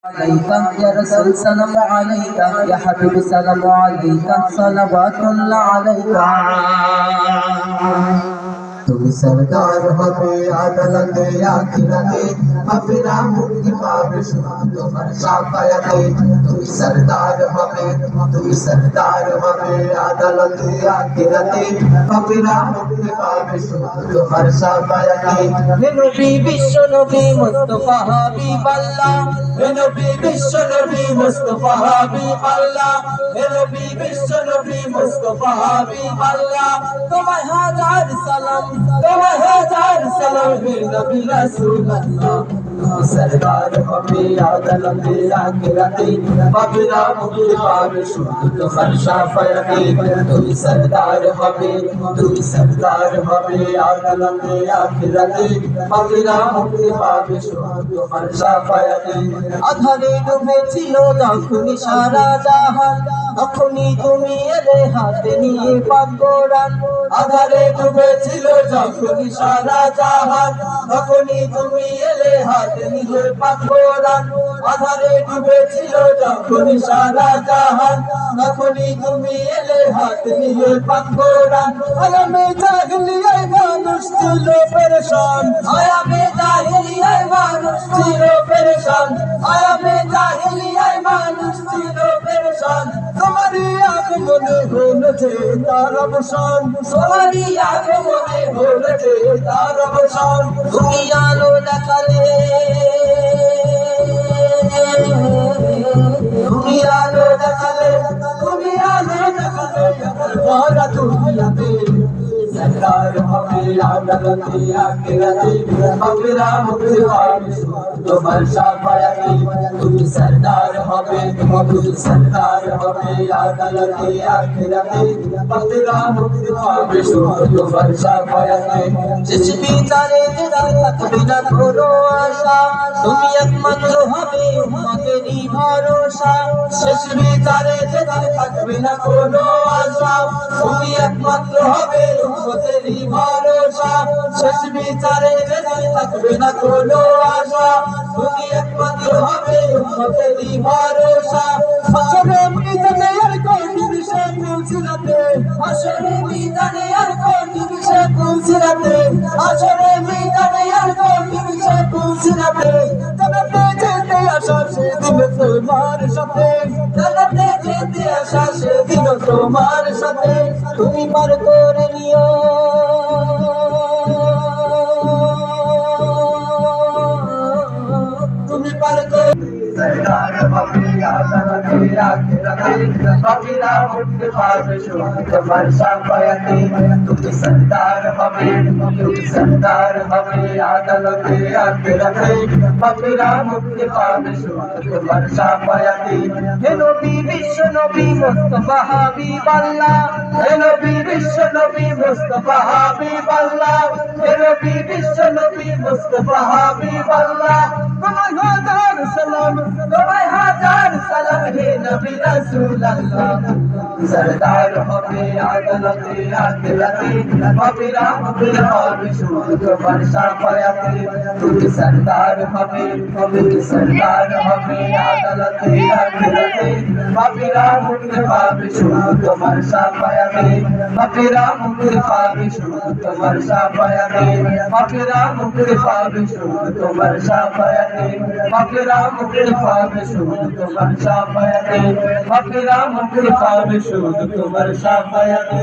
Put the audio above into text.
عليك يا رسول سلام عليك يا حبيب سلام عليك صلوات الله عليك তুমি সরদার হবে আদালতে আখিরাতে পাপীরা মুক্তি পাবে শুধু তোমার শাফায়াতে তুমি সরদার হবে আদালতে আখিরাতে পাপীরা মুক্তি পাবে শুধু তোমার শাফায়াতে হে নবী বিশ্ব নবী মুস্তাফা হাবিবাল্লাহ হে নবী বিশ্ব নবী মুস্তাফা হাবিবাল্লাহ হে নবী বিশ্ব নবী মুস্তাফা হাবিবাল্লাহ তোমায় হাজার সালাম হে নবী রাসূলুল্লাহ তুমি সরদার হবে আদালতে আখিরাতে পাপীরা মুক্তি পাবে শুধু তোমার শাফায়াতে তুমি সরদার হবে আদালতে আখিরাতে পাপীরা মুক্তি পাবে শুধু তোমার শাফায়াতে আধারে ডুবেছিল যখন সারা জাহান তখনই তুমি এলে হাতে নিয়ে পাক কোরআন আধারে ডুবেছিল যখন সারা জাহান তখনই তুমি এলে হাতে নিয়ে পাক কোরআন আধারে ডুবেছিল যখন সারা জাহান তখনই তুমি এলে হাতে নিয়ে পাক কোরআন আয়ামে জাহিলিয়ায় মানুষ ছিল পেরেশান আয়ামে জাহিলিয়ায় মানুষ ছিল পেরেশান আয়ামে জাহিলিয়ায় মানুষ ছিল পেরেশান তোমারই আগমনে হয়েছে তার অবসান তোমারই আগমনে হয়েছে তার অবসান তুমি আলো দেখালে ভরা দুনিয়াতে সরদার হবে আদালতে আখিরাতে পাপীরা মুক্তি পাবে তোমার শাফায়াতে তুমি সরদার হবে আদালতে আখিরাতে পাপীরা মুক্তি পাবে তোমার শাফায়াতে শেষ বিচারে থাকবে না কোনো আশা তুমি একমাত্র হবে উম্মতেরই ভরসা শেষ বিচারে থাকবে না কোনো আশা তুমি একমাত্র হবে উম্মতেরই ভরসা শেষ বিচারে থাকবে না কোনো আশা তুমি একমাত্র হবে উম্মতেরই ভরসা হাসরে মিজানে আর কঠিন সে পুলসিরাতে হাসরে মিজানে আর কঠিন সে পুলসিরাতে হাসরে মিজানে আর কঠিন সে পুলসিরাতে জান্নাতে যেতে আশা সেদিন তোমার সাথে জান্নাতে যেতে আশা সেদিন তোমার সাথে তুমি পার করে নিও তুমি পার করে সরদার হবে আদালতে আখিরাতে পাপীরা মুক্তি পাবে শুধু তোমার শাফায়াতে তুমি সরদার হবে আদালতে আখিরাতে পাপীরা মুক্তি পাবে শুধু তোমার শাফায়াতে হে নবী বিশ্ব নবী মুস্তাফা হাবিবাল্লাহ হে নবী বিশ্ব নবী মুস্তাফা হাবিবাল্লাহ হে নবী বিশ্ব নবী মুস্তাফা হাবিবাল্লাহ তোমায় হাজার সালাম হে নবী রাসূলুল্লাহ সরদার হবে আদালতে আখিরাতে পাপীরা মুক্তি পাবে শুধু তোমার শাফায়াতে তুমি সরদার হবে আদালতে আখিরাতে পাপীরা মুক্তি পাবে শুধু তোমার শাফায়াতে পাপীরা মুক্তি পাবে শুধু তোমার শাফায়াতে পাপীরা মুক্তি পাবে শুধু তোমার শাফায়াতে পাপীরা মুক্তি পাবে শুধু তোমার শাফায়াতে পাপীরা মুক্তি পাবে শুধু তোমার শাফায়াতে